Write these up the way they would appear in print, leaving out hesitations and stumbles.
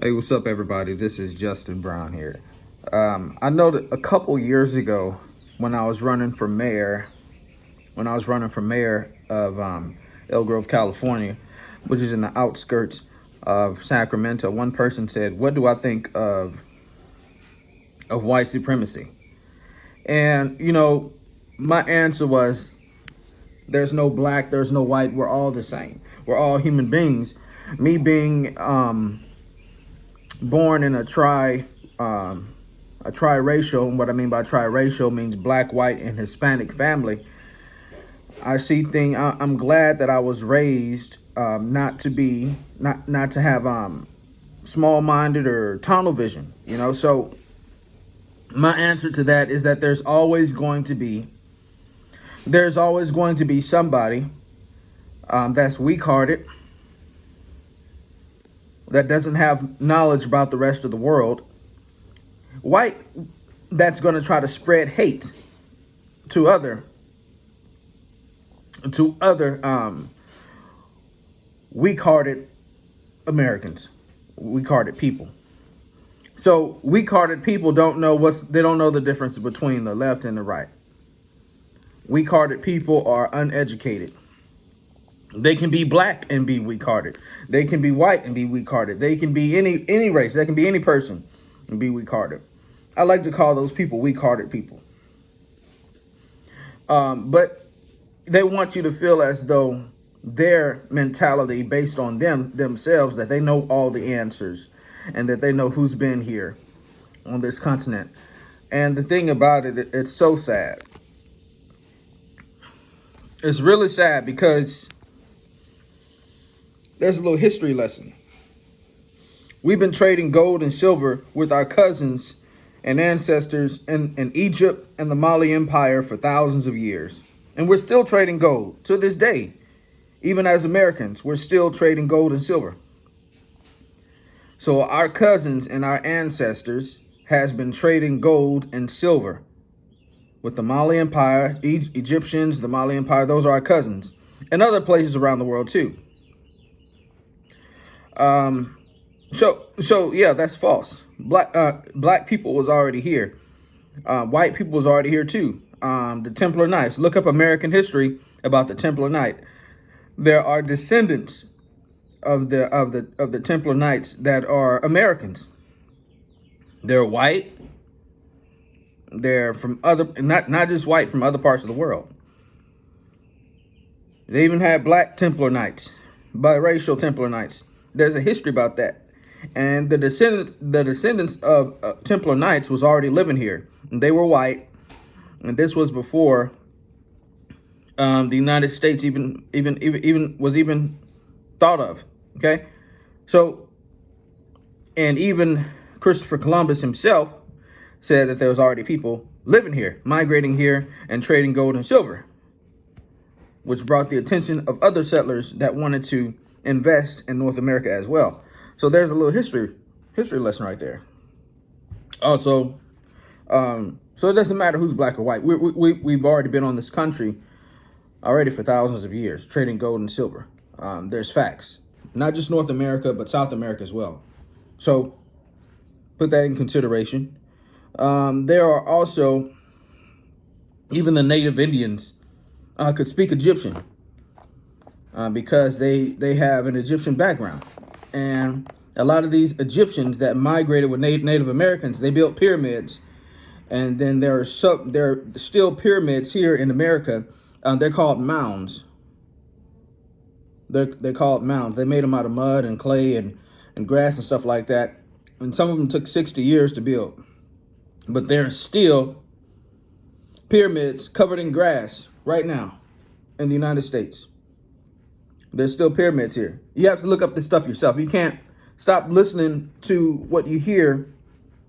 Hey, what's up, everybody? This is Justin Brown here. I know that a couple years ago, when I was running for mayor, of Elk Grove, California, which is in the outskirts of Sacramento, one person said, "What do I think of white supremacy?" And my answer was, "There's no black, there's no white. We're all the same. We're all human beings." Me being born in a triracial, and what I mean by triracial means black, white, and Hispanic family. I'm glad that I was raised not to have small-minded or tunnel vision. So my answer to that is that there's always going to be somebody that's weak-hearted, that doesn't have knowledge about the rest of the world, white, that's going to try to spread hate to other weak-hearted Americans, weak-hearted people. So weak-hearted people don't know the difference between the left and the right. Weak-hearted people are uneducated. They can be black and be weak-hearted. They can be white and be weak-hearted. They can be any race. They can be any person and be weak-hearted. I like to call those people weak-hearted people. But they want you to feel as though their mentality based on themselves, that they know all the answers and that they know who's been here on this continent. And the thing about it, it's so sad. It's really sad because there's a little history lesson. We've been trading gold and silver with our cousins and ancestors in Egypt and the Mali Empire for thousands of years. And we're still trading gold to this day. Even as Americans, we're still trading gold and silver. So our cousins and our ancestors has been trading gold and silver with the Mali Empire, Egyptians, the Mali Empire. Those are our cousins, and other places around the world too. So yeah, that's false. Black people was already here. White people was already here too. The Templar Knights. Look up American history about the Templar Knight. There are descendants of the Templar Knights that are Americans. They're white. They're from not just white, from other parts of the world. They even had black Templar Knights, biracial Templar Knights. There's a history about that. And the descendants of Templar Knights was already living here. And they were white. And this was before the United States even was thought of. Okay? So, and even Christopher Columbus himself said that there was already people living here, migrating here, and trading gold and silver, which brought the attention of other settlers that wanted to invest in North America as well. So there's a little history lesson right there. Also, so it doesn't matter who's black or white. We've already been on this country already for thousands of years, trading gold and silver. There's facts, not just North America, but South America as well. So put that in consideration. There are also, even the native Indians could speak Egyptian because they have an Egyptian background. And a lot of these Egyptians that migrated with Native Americans, they built pyramids. And then there are still pyramids here in America. They're called mounds. They're called mounds. They made them out of mud and clay and grass and stuff like that. And some of them took 60 years to build. But there are still pyramids covered in grass right now in the United States. There's still pyramids here. You have to look up this stuff yourself. You can't stop listening to what you hear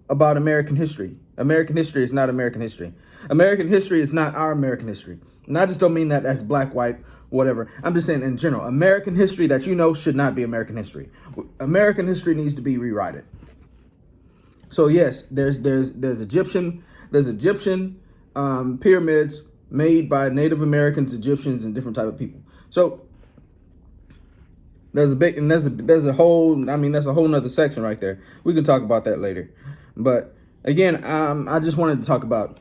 about American history. American history is not American history. American history is not our American history. And I just don't mean that as black, white, whatever. I'm just saying in general, American history that you know should not be American history. American history needs to be rewritten. So yes, there's Egyptian pyramids made by Native Americans, Egyptians, and different type of people. So There's a whole, I mean, that's a whole nother section right there. We can talk about that later. But again, I just wanted to talk about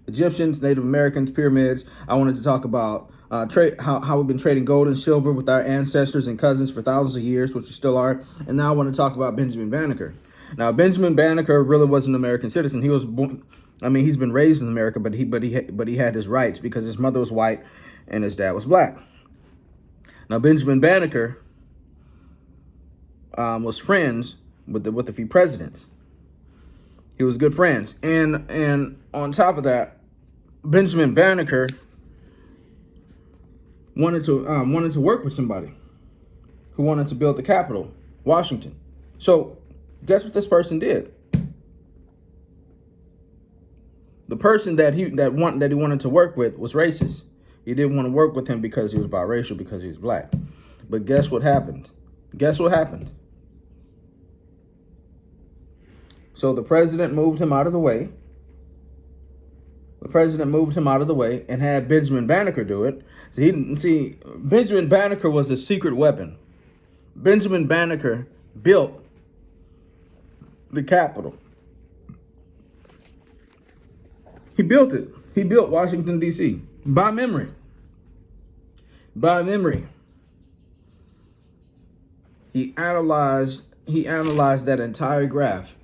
Egyptians, Native Americans, pyramids. I wanted to talk about trade, how we've been trading gold and silver with our ancestors and cousins for thousands of years, which we still are. And now I want to talk about Benjamin Banneker. Now, Benjamin Banneker really was an American citizen. He was born, I mean, he's been raised in America, but he had his rights because his mother was white and his dad was black. Now, Benjamin Banneker was friends with a few presidents. He was good friends, and on top of that, Benjamin Banneker wanted to work with somebody who wanted to build the Capitol, Washington. So, guess what this person did? The person that he wanted to work with was racist. He didn't want to work with him because he was biracial, because he was black. But guess what happened? Guess what happened? So the president moved him out of the way. The president moved him out of the way and had Benjamin Banneker do it. So he didn't see, Benjamin Banneker was a secret weapon. Benjamin Banneker built the Capitol. He built it. He built Washington, D.C. by memory. By memory. He analyzed that entire graph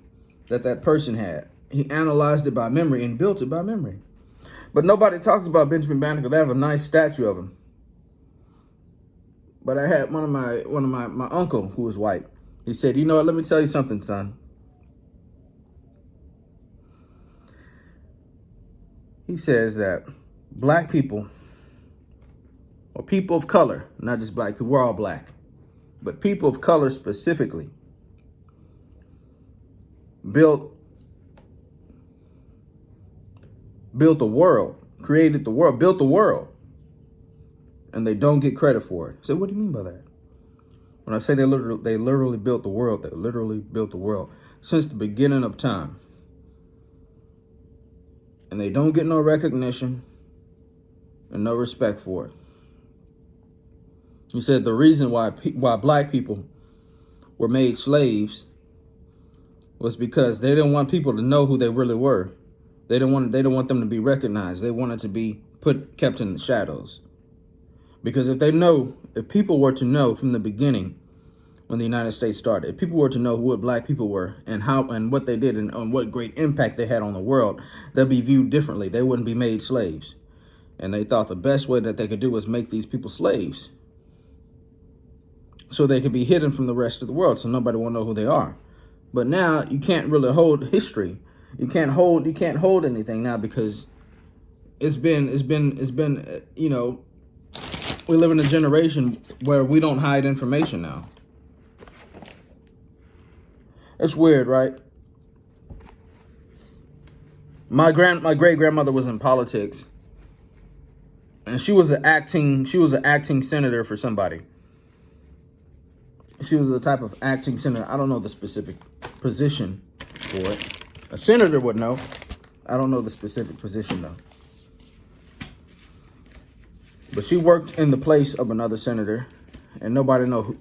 that person had. He analyzed it by memory and built it by memory. But nobody talks about Benjamin Banneker. They have a nice statue of him. But I had one of my uncle who was white. He said, "You know what, let me tell you something, son." He says that black people, or people of color, not just black people, we're all black, but people of color specifically, built the world, created the world, built the world, and they don't get credit for it. So what do you mean by that? When I say they literally built the world, they literally built the world since the beginning of time. And they don't get no recognition and no respect for it. He said the reason why black people were made slaves was because they didn't want people to know who they really were. They didn't want them to be recognized. They wanted to be kept in the shadows. Because if people were to know from the beginning, when the United States started, if people were to know what black people were and how and what they did and what great impact they had on the world, they'd be viewed differently. They wouldn't be made slaves. And they thought the best way that they could do was make these people slaves, so they could be hidden from the rest of the world, so nobody will know who they are. But now you can't really hold history. You can't hold anything now because it's been we live in a generation where we don't hide information now. It's weird, right? My great grandmother was in politics, and she was an acting senator for somebody. She was the type of acting senator. I don't know the specific position for it. A senator would know. I don't know the specific position though. But she worked in the place of another senator, and nobody know who.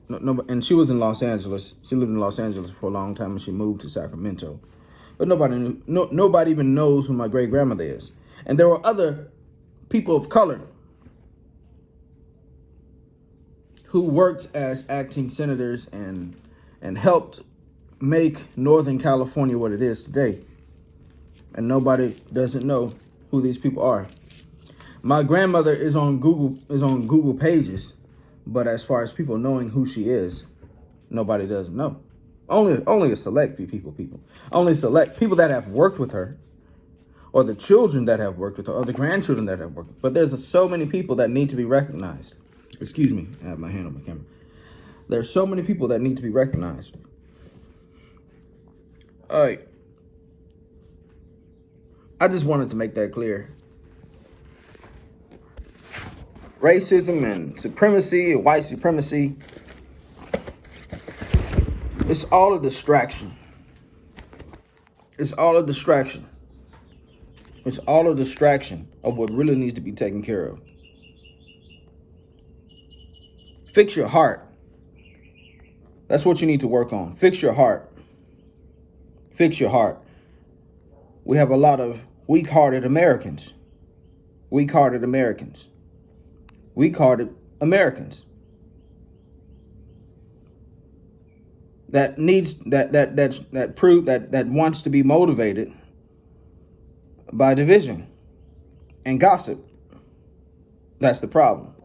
And she was in Los Angeles. She lived in Los Angeles for a long time, and she moved to Sacramento. But nobody knew. Nobody even knows who my great grandmother is. And there were other people of color who worked as acting senators and helped make Northern California what it is today. And nobody doesn't know who these people are. My grandmother is on Google pages, but as far as people knowing who she is, nobody doesn't know. Only a select few people. Only select people that have worked with her, or the children that have worked with her, or the grandchildren that have worked. But there's so many people that need to be recognized. Excuse me, I have my hand on my camera. There's so many people that need to be recognized. All right. I just wanted to make that clear. Racism and supremacy and white supremacy, it's all a distraction. It's all a distraction. It's all a distraction of what really needs to be taken care of. Fix your heart. That's what you need to work on. Fix your heart. Fix your heart. We have a lot of weak-hearted Americans. Weak-hearted Americans. Weak-hearted Americans. That wants to be motivated by division and gossip. That's the problem.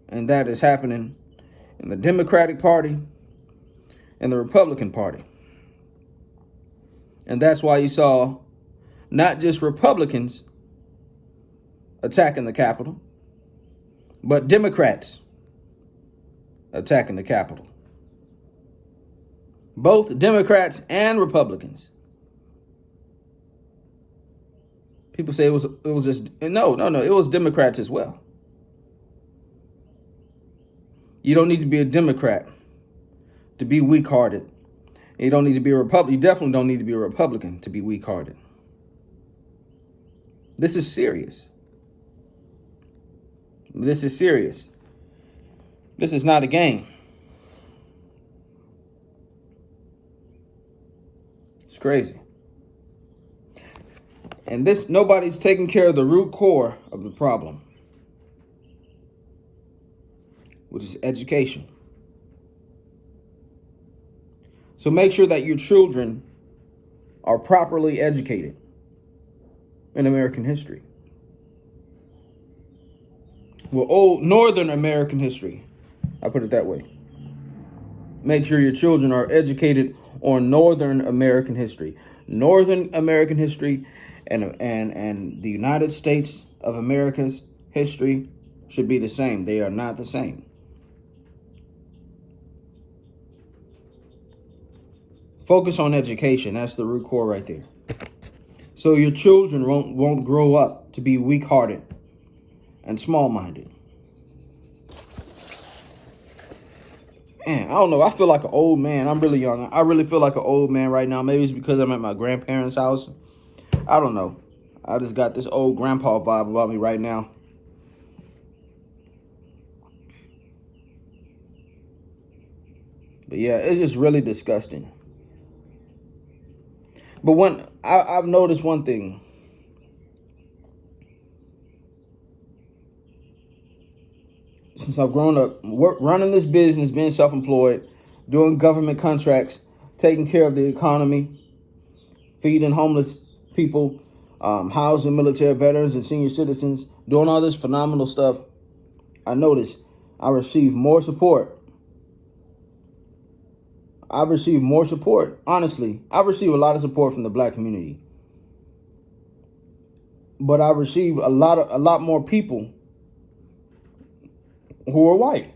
And that is happening in the Democratic Party and the Republican Party. And that's why you saw not just Republicans attacking the Capitol, but Democrats attacking the Capitol. Both Democrats and Republicans. People say it was just no, it was Democrats as well. You don't need to be a Democrat to be weak-hearted. You don't need to be a Republican. You definitely don't need to be a Republican to be weak-hearted. This is serious. This is serious. This is not a game. It's crazy. And nobody's taking care of the root core of the problem, which is education. So make sure that your children are properly educated in American history. Well, old Northern American history. I put it that way. Make sure your children are educated on Northern American history. Northern American history and the United States of America's history should be the same. They are not the same. Focus on education. That's the root core right there. So your children won't grow up to be weak-hearted and small-minded. Man, I don't know. I feel like an old man. I'm really young. I really feel like an old man right now. Maybe it's because I'm at my grandparents' house. I don't know. I just got this old grandpa vibe about me right now. But yeah, it's just really disgusting. But I've noticed one thing. Since I've grown up, running this business, being self-employed, doing government contracts, taking care of the economy, feeding homeless people, housing military veterans and senior citizens, doing all this phenomenal stuff, I noticed I receive more support. Honestly, I receive a lot of support from the Black community. But I receive a lot more people who are white.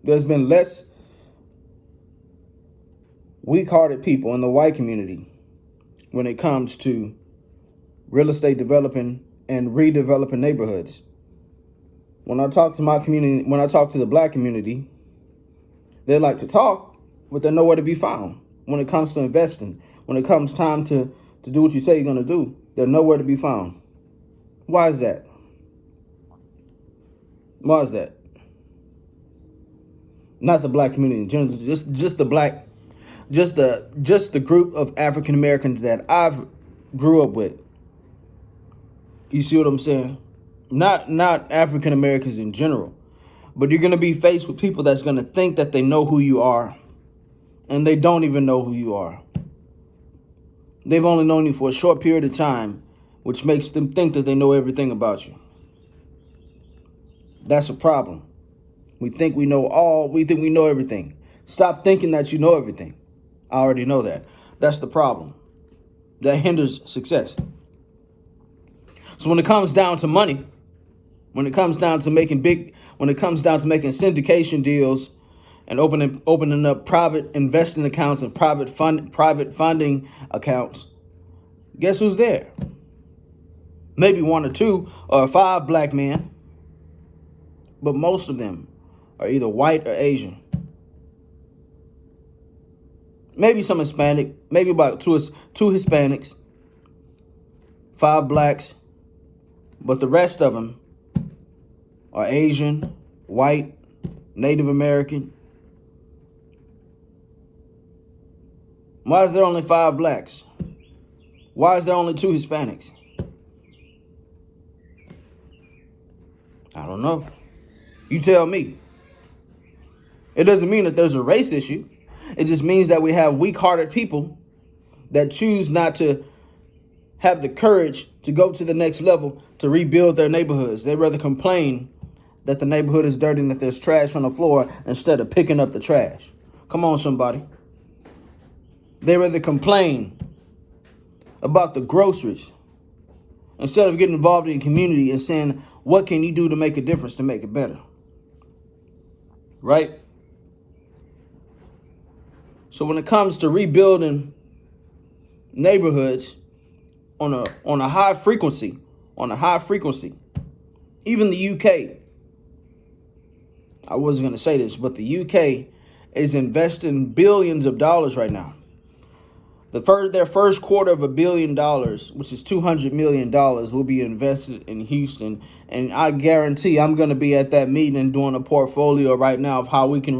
There's been less weak-hearted people in the white community when it comes to real estate developing and redeveloping neighborhoods. When I talk to my community, when I talk to the Black community, they like to talk, but they're nowhere to be found. When it comes to investing, when it comes time to do what you say you're going to do, they're nowhere to be found. Why is that? Why is that? Not the Black community in general, just the Black, just the group of African Americans that I've grew up with. You see what I'm saying? Not African Americans in general. But you're going to be faced with people that's going to think that they know who you are, and they don't even know who you are. They've only known you for a short period of time, which makes them think that they know everything about you. That's a problem. We think we know everything. Stop thinking that you know everything. I already know that. That's the problem. That hinders success. So when it comes down to money, when it comes down to making syndication deals and opening up private investing accounts and private funding accounts, guess who's there? Maybe 1 or 2 or 5 Black men, but most of them are either white or Asian. Maybe some Hispanic, maybe about two Hispanics, 5 Blacks, but the rest of them are Asian, white, Native American. Why is there only 5 blacks? Why is there only 2 Hispanics? I don't know. You tell me. It doesn't mean that there's a race issue. It just means that we have weak-hearted people that choose not to have the courage to go to the next level to rebuild their neighborhoods. They rather complain that the neighborhood is dirty and that there's trash on the floor instead of picking up the trash. Come on, somebody. They rather complain about the groceries instead of getting involved in the community and saying, what can you do to make a difference to make it better? Right? So when it comes to rebuilding neighborhoods on a high frequency, even the UK, I wasn't going to say this, but the UK is investing billions of dollars right now. Their first $250 million, which is $200 million, will be invested in Houston. And I guarantee I'm going to be at that meeting and doing a portfolio right now of how we can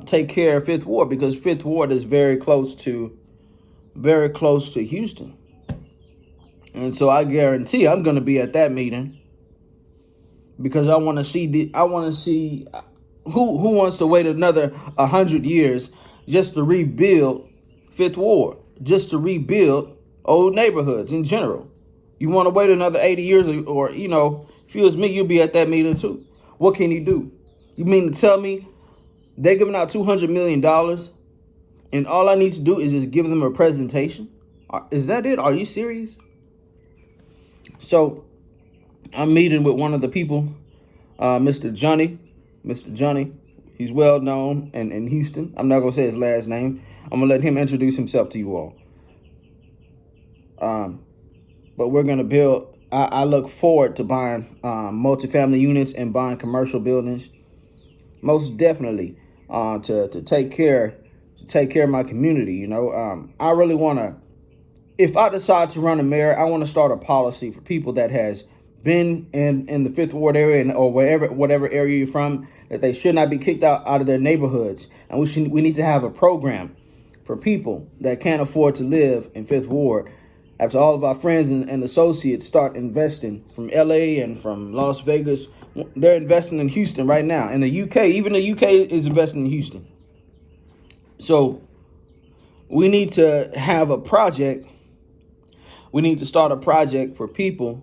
take care of Fifth Ward, because Fifth Ward is very close to Houston. And so I guarantee I'm going to be at that meeting because I want to see who wants to wait another 100 years just to rebuild Fifth Ward, just to rebuild old neighborhoods in general. You want to wait another 80 years or if it was me, you'll be at that meeting too. What can you do? You mean to tell me they're giving out $200 million and all I need to do is just give them a presentation? Is that it? Are you serious? So I'm meeting with one of the people, Mr. Johnny. He's well known in Houston. I'm not going to say his last name. I'm going to let him introduce himself to you all. But we're going to build. I look forward to buying multifamily units and buying commercial buildings. Most definitely to take care of my community. I really want to. If I decide to run a mayor, I want to start a policy for people that has been in the Fifth Ward area or whatever area you're from, that they should not be kicked out of their neighborhoods. And we need to have a program for people that can't afford to live in Fifth Ward. After all of our friends and associates start investing from LA and from Las Vegas, they're investing in Houston right now. In the UK, even the UK is investing in Houston. So we need to have a project. We need to start a project for people.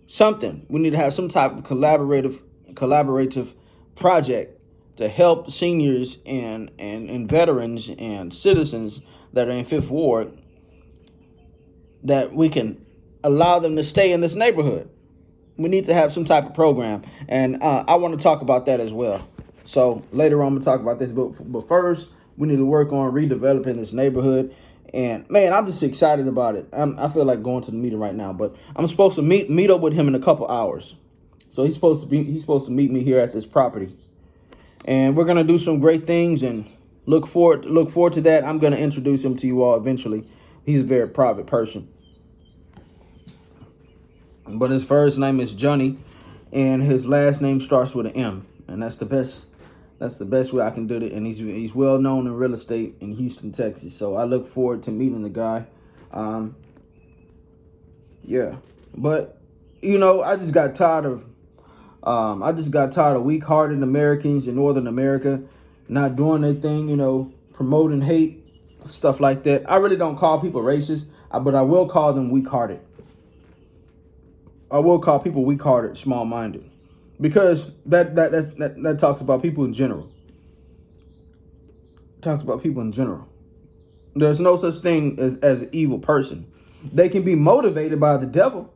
Something. We need to have some type of collaborative project to help seniors and veterans and citizens that are in Fifth Ward, that we can allow them to stay in this neighborhood. We need to have some type of program. And I want to talk about that as well. So later on, I'm going to talk about this. But first, we need to work on redeveloping this neighborhood. And man, I'm just excited about it. I feel like going to the meeting right now, but I'm supposed to meet up with him in a couple hours. So he's supposed to meet me here at this property, and we're gonna do some great things and look forward to that. I'm gonna introduce him to you all eventually. He's a very private person, but his first name is Johnny, and his last name starts with an M, and that's the best. That's the best way I can do it. And he's well known in real estate in Houston, Texas. So I look forward to meeting the guy. Yeah. But, I just got tired of weak-hearted Americans in Northern America not doing their thing, promoting hate, stuff like that. I really don't call people racist, but I will call them weak-hearted. I will call people weak-hearted, small-minded. Because that talks about people in general. Talks about people in general. There's no such thing as an evil person. They can be motivated by the devil.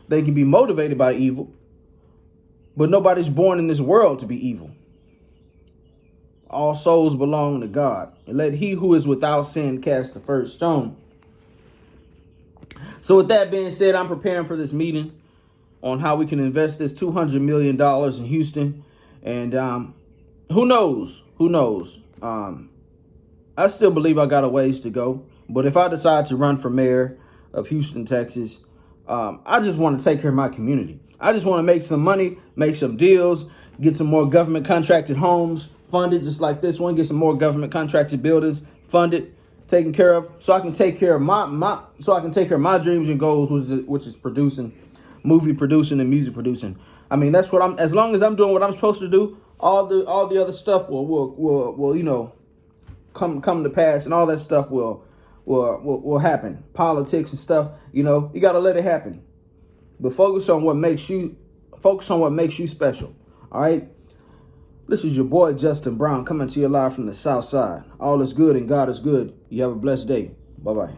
They can be motivated by evil. But nobody's born in this world to be evil. All souls belong to God. And let he who is without sin cast the first stone. So with that being said, I'm preparing for this meeting on how we can invest this $200 million in Houston. And who knows? I still believe I got a ways to go. But if I decide to run for mayor of Houston, Texas, I just want to take care of my community. I just want to make some money, make some deals, get some more government contracted homes funded, just like this one. Get some more government contracted buildings funded, taken care of, so I can take care of my dreams and goals, which is producing, movie producing, and music producing. I mean, that's what I'm. As long as I'm doing what I'm supposed to do, all the other stuff will come to pass, and all that stuff will happen. Politics and stuff, you got to let it happen. But focus on what makes you special. All right. This is your boy Justin Brown coming to you live from the South Side. All is good and God is good. You have a blessed day. Bye-bye.